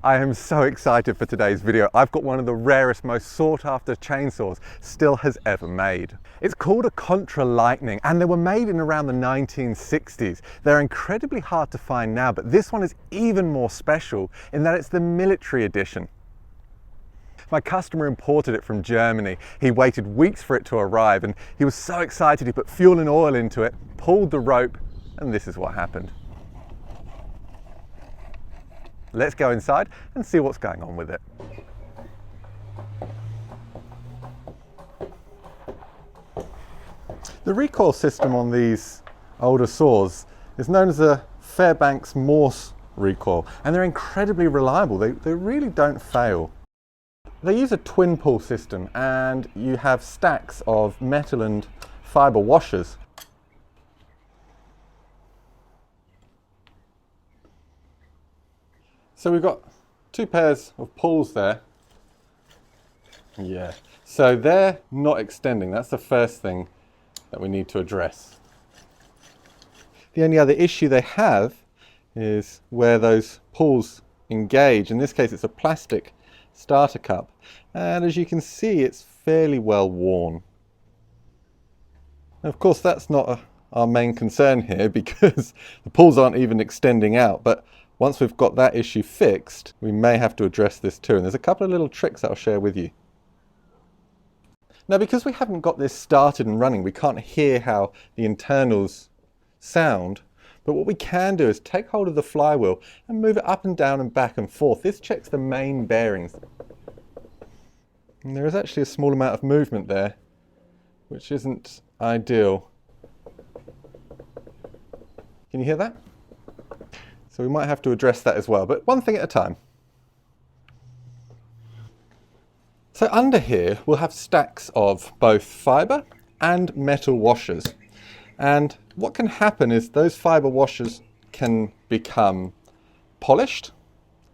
I am so excited for today's video. I've got one of the rarest, most sought after chainsaws Stihl has ever made. It's called a Contra Lightning and they were made in around the 1960s. They're incredibly hard to find now, but this one is even more special in that it's the military edition. My customer imported it from Germany. He waited weeks for it to arrive and he was so excited he put fuel and oil into it, pulled the rope, and this is what happened. Let's go inside and see what's going on with it. The recoil system on these older saws is known as a Fairbanks Morse recoil, and they're incredibly reliable. They really don't fail. They use a twin pull system and you have stacks of metal and fibre washers. So we've got two pairs of pulls there. Yeah, so they're not extending. That's the first thing that we need to address. The only other issue they have is where those pulls engage. In this case, it's a plastic starter cup. And as you can see, it's fairly well worn. Of course, that's not our main concern here because the pulls aren't even extending out. But once we've got that issue fixed, we may have to address this too. And there's a couple of little tricks that I'll share with you. Now, because we haven't got this started and running, we can't hear how the internals sound. But what we can do is take hold of the flywheel and move it up and down and back and forth. This checks the main bearings. And there is actually a small amount of movement there, which isn't ideal. Can you hear that? So we might have to address that as well, but one thing at a time. So under here, we'll have stacks of both fibre and metal washers. And what can happen is those fibre washers can become polished,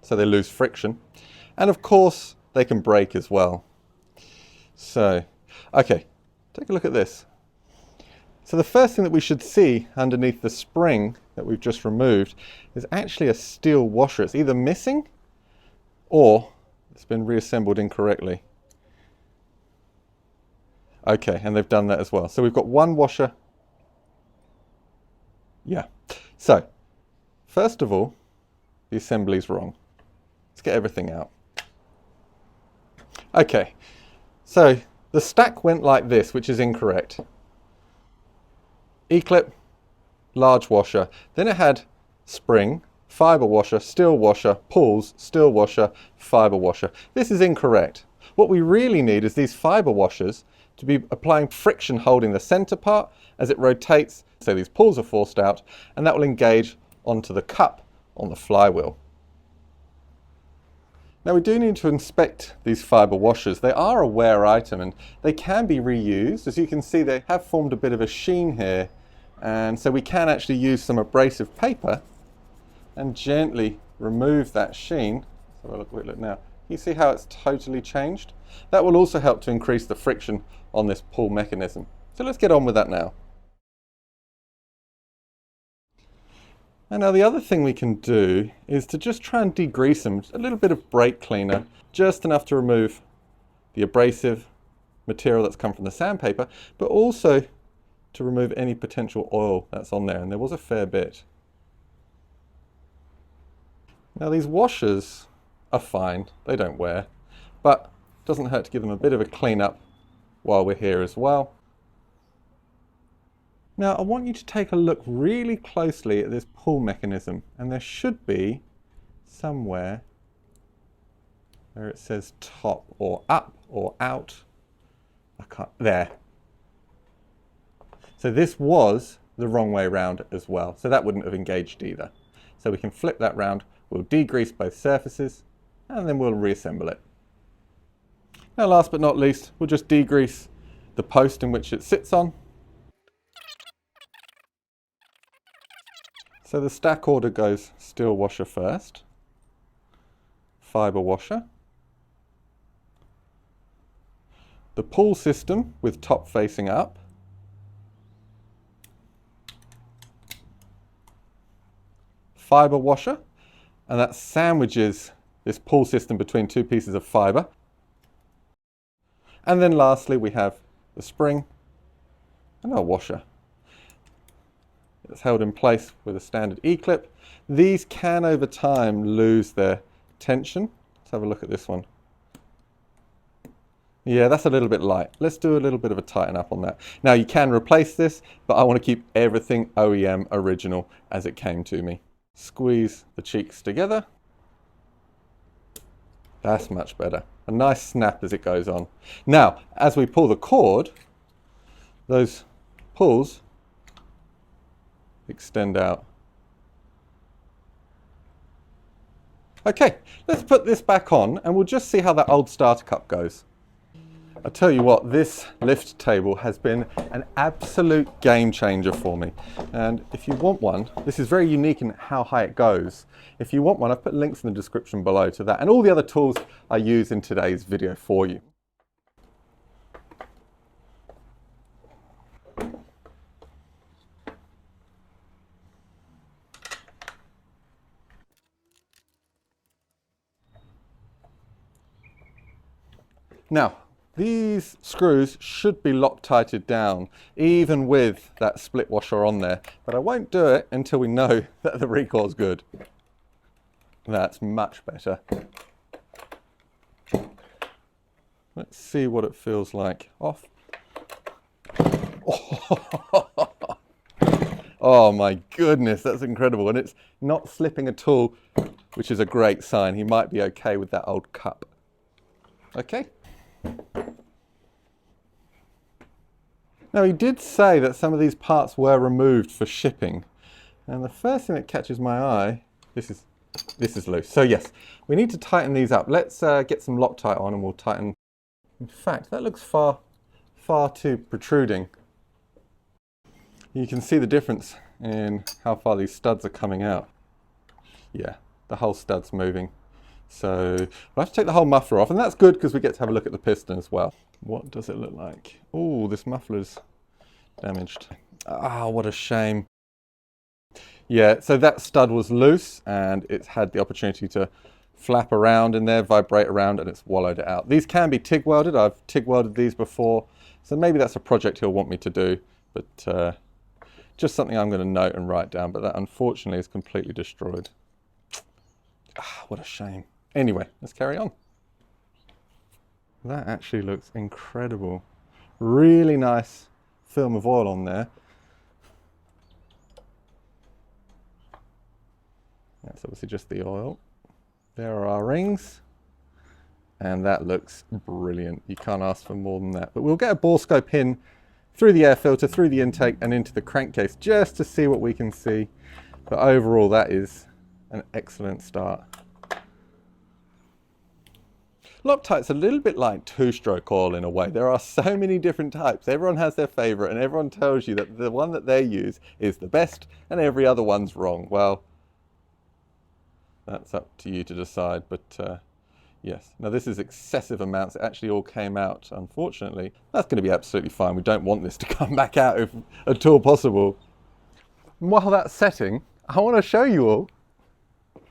so they lose friction. And of course, they can break as well. So, okay, take a look at this. So the first thing that we should see underneath the spring that we've just removed is actually a steel washer. It's either missing or it's been reassembled incorrectly. Okay, and they've done that as well. So we've got one washer. Yeah. So, first of all, the assembly's wrong. Let's get everything out. Okay, so the stack went like this, which is incorrect. E-clip, large washer. Then it had spring, fibre washer, steel washer, pulls, steel washer, fibre washer. This is incorrect. What we really need is these fibre washers to be applying friction holding the centre part as it rotates, so these pulls are forced out, and that will engage onto the cup on the flywheel. Now we do need to inspect these fibre washers. They are a wear item and they can be reused. As you can see, they have formed a bit of a sheen here, and so we can actually use some abrasive paper and gently remove that sheen. So have a quick look now. You see how it's totally changed? That will also help to increase the friction on this pull mechanism. So let's get on with that now. And now the other thing we can do is to just try and degrease them. A little bit of brake cleaner, just enough to remove the abrasive material that's come from the sandpaper, but also to remove any potential oil that's on there, and there was a fair bit. Now these washers are fine, they don't wear, but it doesn't hurt to give them a bit of a clean up while we're here as well. Now I want you to take a look really closely at this pull mechanism, and there should be somewhere where it says top or up or out. There. So this was the wrong way around as well, so that wouldn't have engaged either. So we can flip that round, we'll degrease both surfaces, and then we'll reassemble it. Now last but not least, we'll just degrease the post in which it sits on. So the stack order goes steel washer first, fibre washer, the pull system with top facing up, fibre washer, and that sandwiches this pull system between two pieces of fibre. And then lastly we have the spring and our washer. It's held in place with a standard E-clip. These can over time lose their tension. Let's have a look at this one. Yeah, that's a little bit light. Let's do a little bit of a tighten up on that. Now you can replace this, but I want to keep everything OEM original as it came to me. Squeeze the cheeks together. That's much better. A nice snap as it goes on. Now, as we pull the cord, those pulls extend out. Okay, let's put this back on and we'll just see how that old starter cup goes. I tell you what, this lift table has been an absolute game changer for me. And if you want one, this is very unique in how high it goes. If you want one, I've put links in the description below to that and all the other tools I use in today's video for you. Now, these screws should be Loctited down, even with that split washer on there, but I won't do it until we know that the recoil's good. That's much better. Let's see what it feels like. Off. Oh my goodness, that's incredible. And it's not slipping at all, which is a great sign. He might be okay with that old cup. Okay. Now he did say that some of these parts were removed for shipping, and the first thing that catches my eye, this is loose. So yes, we need to tighten these up. Let's get some Loctite on and we'll tighten. In fact, that looks far too protruding. You can see the difference in how far these studs are coming out. Yeah, the whole stud's moving. So we'll have to take the whole muffler off, and that's good because we get to have a look at the piston as well. What does it look like? Oh, this muffler's damaged. Ah, what a shame. Yeah, so that stud was loose and it's had the opportunity to flap around in there, vibrate around, and it's wallowed it out. These can be TIG welded. I've TIG welded these before, so maybe that's a project he'll want me to do, but just something I'm going to note and write down, but that unfortunately is completely destroyed. Ah, what a shame. Anyway, let's carry on. That actually looks incredible. Really nice film of oil on there. That's obviously just the oil. There are our rings. And that looks brilliant. You can't ask for more than that. But we'll get a bore scope in through the air filter, through the intake and into the crankcase just to see what we can see. But overall, that is an excellent start. Loctite's a little bit like two-stroke oil in a way. There are so many different types. Everyone has their favorite and everyone tells you that the one that they use is the best and every other one's wrong. Well, that's up to you to decide, but yes. Now this is excessive amounts. It actually all came out, unfortunately. That's going to be absolutely fine. We don't want this to come back out if at all possible. And while that's setting, I want to show you all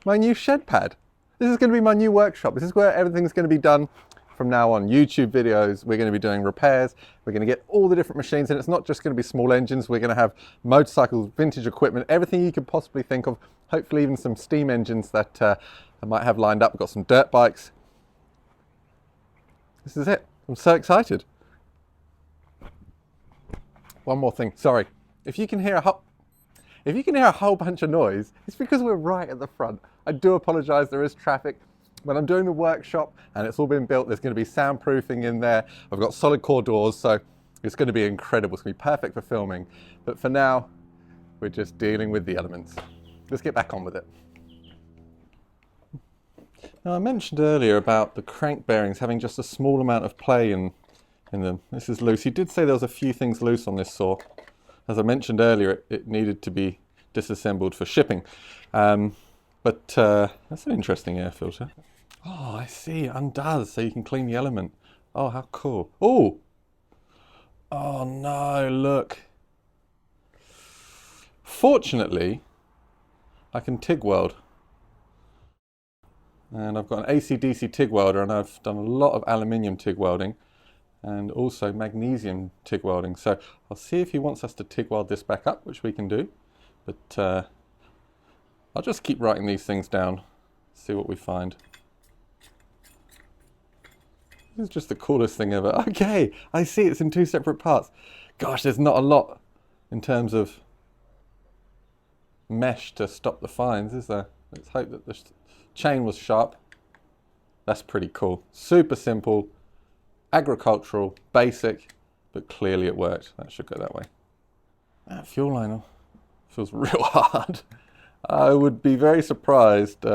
my new shed pad. This is going to be my new workshop. This is where everything's going to be done from now on. YouTube videos, we're going to be doing repairs, we're going to get all the different machines, and it's not just going to be small engines, we're going to have motorcycles, vintage equipment, everything you could possibly think of, hopefully even some steam engines that I might have lined up. We've got some dirt bikes. This is it. I'm so excited. One more thing, sorry. If you can hear a whole bunch of noise, it's because we're right at the front. I do apologise, there is traffic. When I'm doing the workshop and it's all been built, there's going to be soundproofing in there. I've got solid core doors, so it's going to be incredible. It's going to be perfect for filming. But for now, we're just dealing with the elements. Let's get back on with it. Now, I mentioned earlier about the crank bearings having just a small amount of play in them. This is loose. He did say there was a few things loose on this saw. As I mentioned earlier, it needed to be disassembled for shipping. But that's an interesting air filter. Oh, I see, it undoes, so you can clean the element. Oh, how cool. Oh! Oh no, look. Fortunately, I can TIG weld. And I've got an AC/DC TIG welder, and I've done a lot of aluminium TIG welding and also magnesium TIG welding. So I'll see if he wants us to TIG weld this back up, which we can do. But I'll just keep writing these things down, see what we find. This is just the coolest thing ever. Okay, I see it's in 2 separate parts. Gosh, there's not a lot in terms of mesh to stop the fines, is there? Let's hope that the chain was sharp. That's pretty cool. Super simple, agricultural, basic, but clearly it worked. That should go that way. That fuel line feels real hard. I would be very surprised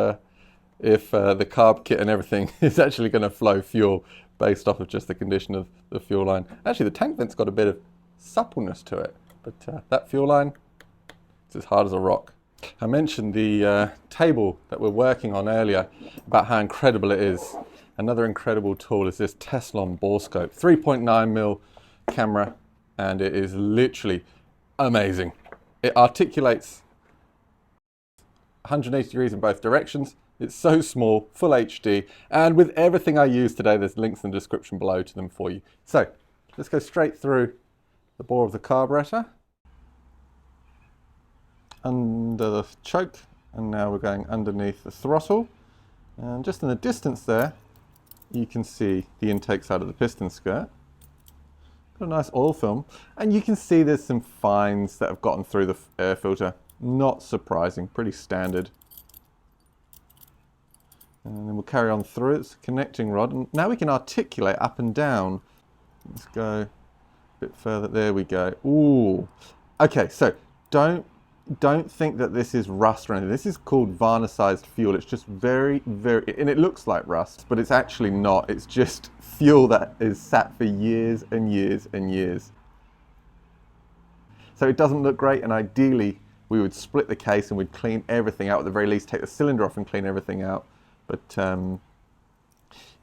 if the carb kit and everything is actually going to flow fuel based off of just the condition of the fuel line. Actually, the tank vent's got a bit of suppleness to it, but that fuel line, it's as hard as a rock. I mentioned the table that we're working on earlier about how incredible it is. Another incredible tool is this Teslon bore scope, 3.9mm camera, and it is literally amazing. It articulates 180 degrees in both directions. It's so small, full HD, and with everything I use today, there's links in the description below to them for you. So let's go straight through the bore of the carburetor, under the choke, and now we're going underneath the throttle. And just in the distance there, you can see the intake side of the piston skirt. Got a nice oil film, and you can see there's some fines that have gotten through the air filter. Not surprising, pretty standard. And then we'll carry on through. It's a connecting rod, and now we can articulate up and down. Let's go a bit further. There we go. Ooh. Okay, so don't think that this is rust or anything. This is called varnicized fuel. It's just very, and it looks like rust, but it's actually not. It's just fuel that is sat for years and years and years. So it doesn't look great, and ideally we would split the case and we'd clean everything out. At the very least, take the cylinder off and clean everything out. But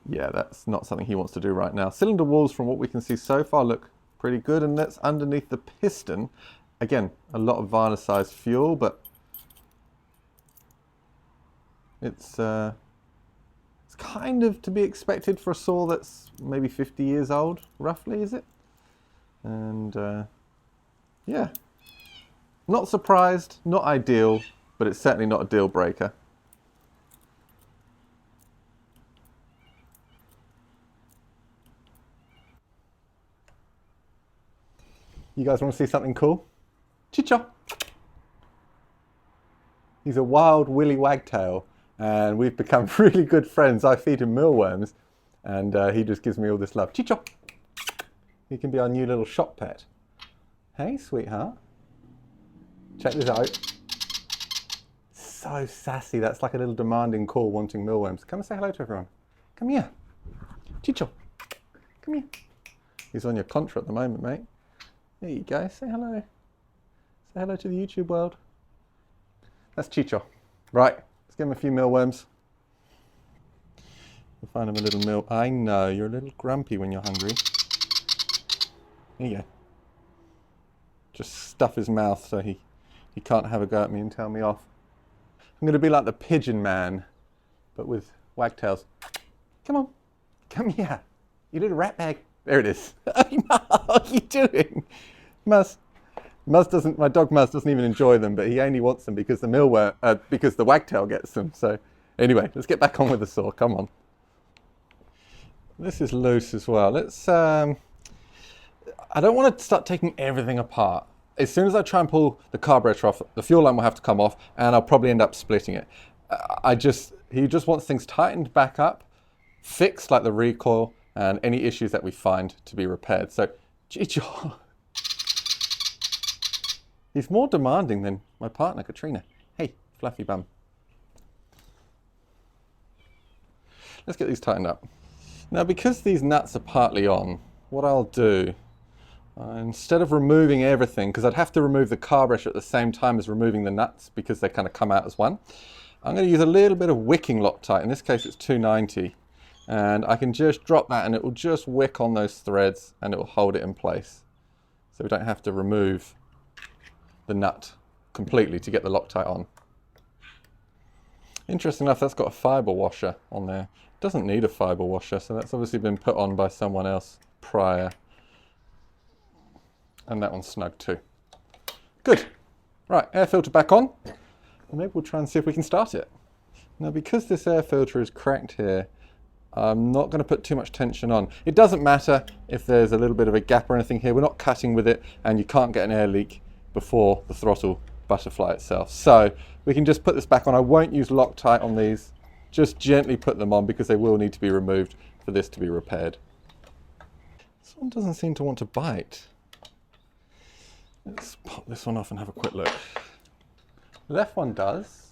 yeah, that's not something he wants to do right now. Cylinder walls, from what we can see so far, look pretty good, and that's underneath the piston. Again, a lot of varnicized fuel, but it's kind of to be expected for a saw that's maybe 50 years old, roughly, is it? And yeah, not surprised, not ideal, but it's certainly not a deal breaker. You guys want to see something cool? Chicho! He's a wild willy wagtail, and we've become really good friends. I feed him mealworms, and he just gives me all this love. Chicho! He can be our new little shop pet. Hey, sweetheart. Check this out. So sassy. That's like a little demanding call wanting mealworms. Come and say hello to everyone. Come here. Chicho. Come here. He's on your contra at the moment, mate. There you go, say hello. Say hello to the YouTube world. That's Chicho. Right, let's give him a few mealworms. We'll find him a little meal. I know, you're a little grumpy when you're hungry. There you go. Just stuff his mouth so he can't have a go at me and tell me off. I'm going to be like the pigeon man, but with wagtails. Come on, come here, you little rat bag. There it is. What are you doing? Muzz doesn't. My dog Muzz doesn't even enjoy them, but he only wants them because because the wagtail gets them. So anyway, let's get back on with the saw. Come on. This is loose as well. Let's. I don't want to start taking everything apart. As soon as I try and pull the carburetor off, the fuel line will have to come off, and I'll probably end up splitting it. He just wants things tightened back up, fixed like the recoil, and any issues that we find to be repaired. So, Chicho. He's more demanding than my partner, Katrina. Hey, fluffy bum. Let's get these tightened up. Now, because these nuts are partly on, what I'll do, instead of removing everything, because I'd have to remove the carburetor at the same time as removing the nuts because they kind of come out as one, I'm going to use a little bit of wicking Loctite. In this case, it's 290. And I can just drop that and it will just wick on those threads and it will hold it in place. So we don't have to remove the nut completely to get the Loctite on. Interesting enough, that's got a fibre washer on there. It doesn't need a fibre washer, so that's obviously been put on by someone else prior. And that one's snug too. Good. Right, air filter back on. And maybe we'll try and see if we can start it. Now, because this air filter is cracked here, I'm not going to put too much tension on. It doesn't matter if there's a little bit of a gap or anything here. We're not cutting with it, and you can't get an air leak before the throttle butterfly itself. So we can just put this back on. I won't use Loctite on these. Just gently put them on because they will need to be removed for this to be repaired. This one doesn't seem to want to bite. Let's pop this one off and have a quick look. The left one does.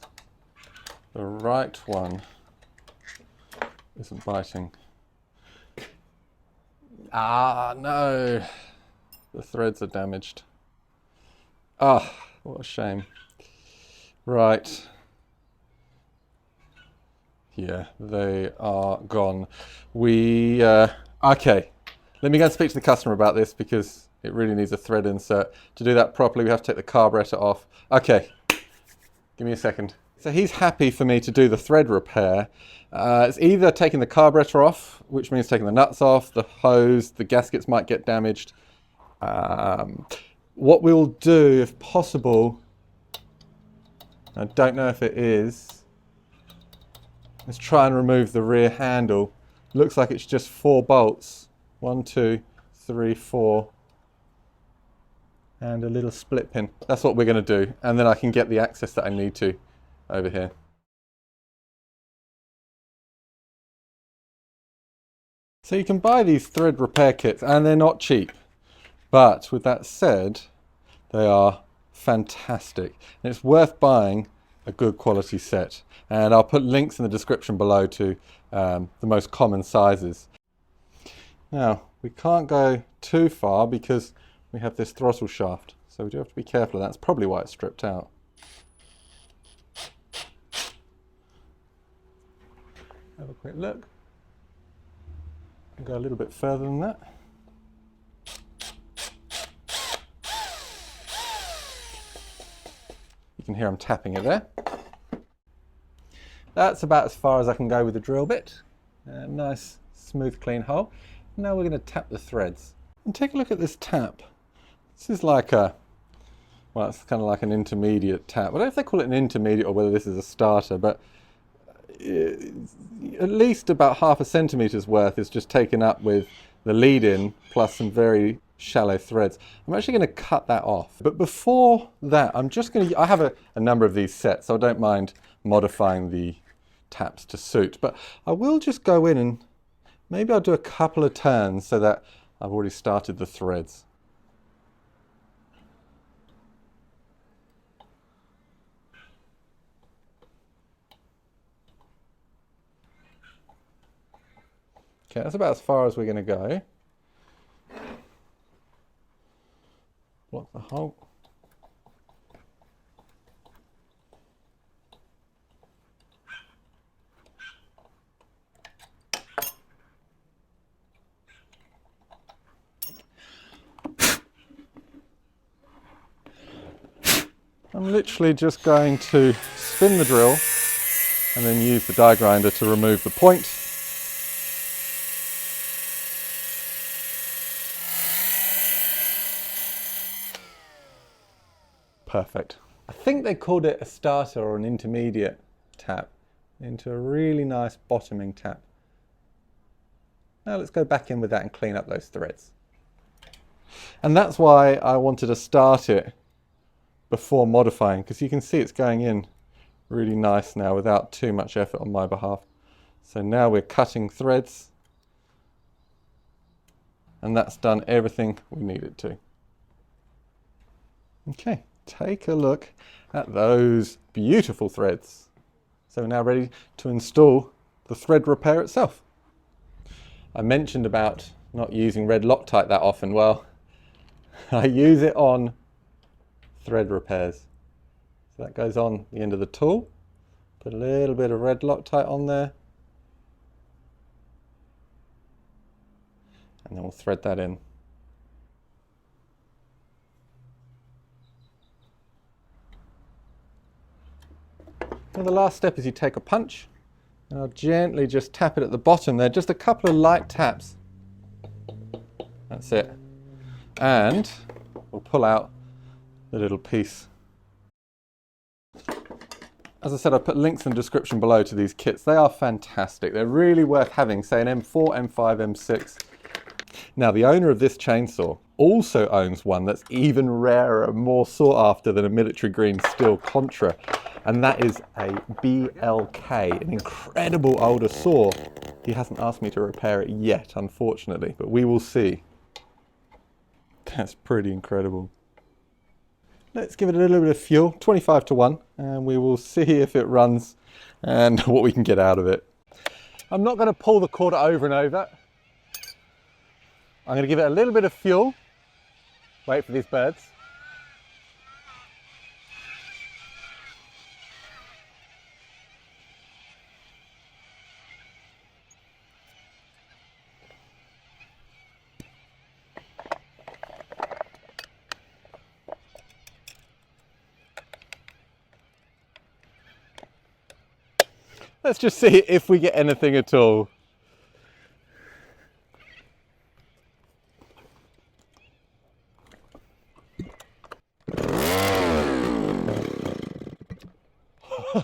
The right one isn't biting. Ah, no. The threads are damaged. Ah, what a shame. Right. Yeah, they are gone. Okay. Let me go and speak to the customer about this because it really needs a thread insert. To do that properly, we have to take the carburetor off. Okay. Give me a second. So he's happy for me to do the thread repair. It's either taking the carburetor off, which means taking the nuts off, the hose, the gaskets might get damaged. What we'll do, if possible, I don't know if it is, let's try and remove the rear handle. Looks like it's just 4 bolts. 1, 2, 3, 4. And a little split pin. That's what we're going to do. And then I can get the access that I need to over here. So you can buy these thread repair kits and they're not cheap. But with that said, they are fantastic. And it's worth buying a good quality set. And I'll put links in the description below to the most common sizes. Now, we can't go too far because we have this throttle shaft. So we do have to be careful of that. That's probably why it's stripped out. Have a quick look. Go a little bit further than that. You can hear I'm tapping it there. That's about as far as I can go with the drill bit. Nice, smooth, clean hole. Now we're going to tap the threads. And take a look at this tap. This is like a, well, it's kind of like an intermediate tap. I don't know if they call it an intermediate or whether this is a starter, but at least about 1/2 centimetre's worth is just taken up with the lead-in plus some very shallow threads. I'm actually going to cut that off. But before that, I'm just going to, I have a number of these sets, so I don't mind modifying the taps to suit. But I will just go in and maybe I'll do a couple of turns so that I've already started the threads. Okay, that's about as far as we're going to go. Block the hole. I'm literally just going to spin the drill and then use the die grinder to remove the point. Perfect. I think they called it a starter or an intermediate tap into a really nice bottoming tap. Now let's go back in with that and clean up those threads. And that's why I wanted to start it before modifying, because you can see it's going in really nice now without too much effort on my behalf. So now we're cutting threads and that's done everything we need it to. Okay. Take a look at those beautiful threads. So we're now ready to install the thread repair itself. I mentioned about not using red Loctite that often. Well, I use it on thread repairs. So that goes on the end of the tool. Put a little bit of red Loctite on there. And then we'll thread that in. And the last step is you take a punch, and I'll gently just tap it at the bottom there, just a couple of light taps. That's it. And we'll pull out the little piece. As I said, I've put links in the description below to these kits. They are fantastic. They're really worth having, say an M4, M5, M6. Now, the owner of this chainsaw also owns one that's even rarer, more sought after than a military green Stihl Contra, and that is a BLK, an incredible older saw. He hasn't asked me to repair it yet, unfortunately, but we will see. That's pretty incredible. Let's give it a little bit of fuel, 25 to 1, and we will see if it runs and what we can get out of it. I'm not going to pull the quarter over and over. I'm going to give it a little bit of fuel. Wait for these birds. Let's just see if we get anything at all.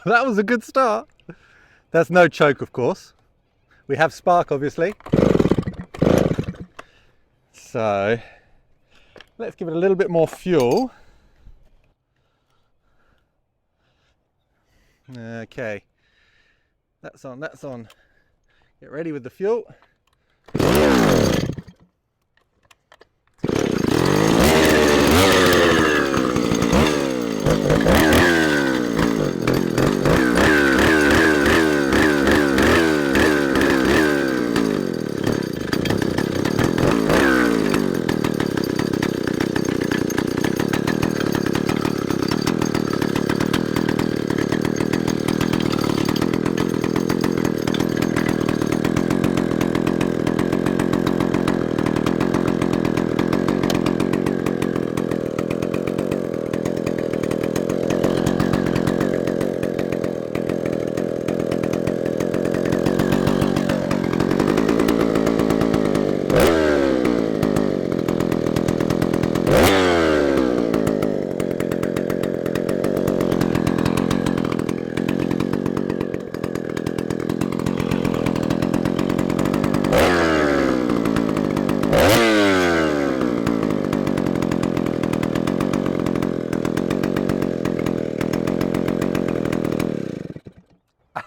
That was a good start. There's no choke, of course. We have spark, obviously. So let's give it a little bit more fuel. Okay. That's on, that's on. Get ready with the fuel.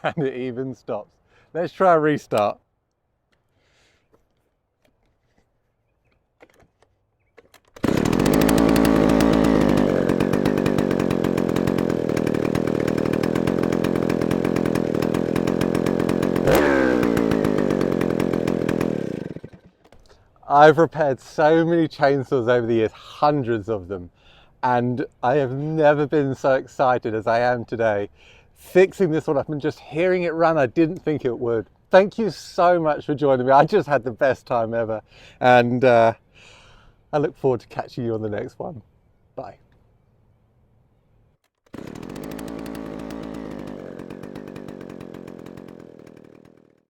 And it even stops. Let's try a restart. I've repaired so many chainsaws over the years, hundreds of them, and I have never been so excited as I am today. Fixing this one up and just hearing it run, I didn't think it would. Thank you so much for joining me. I just had the best time ever, and I look forward to catching you on the next one. Bye.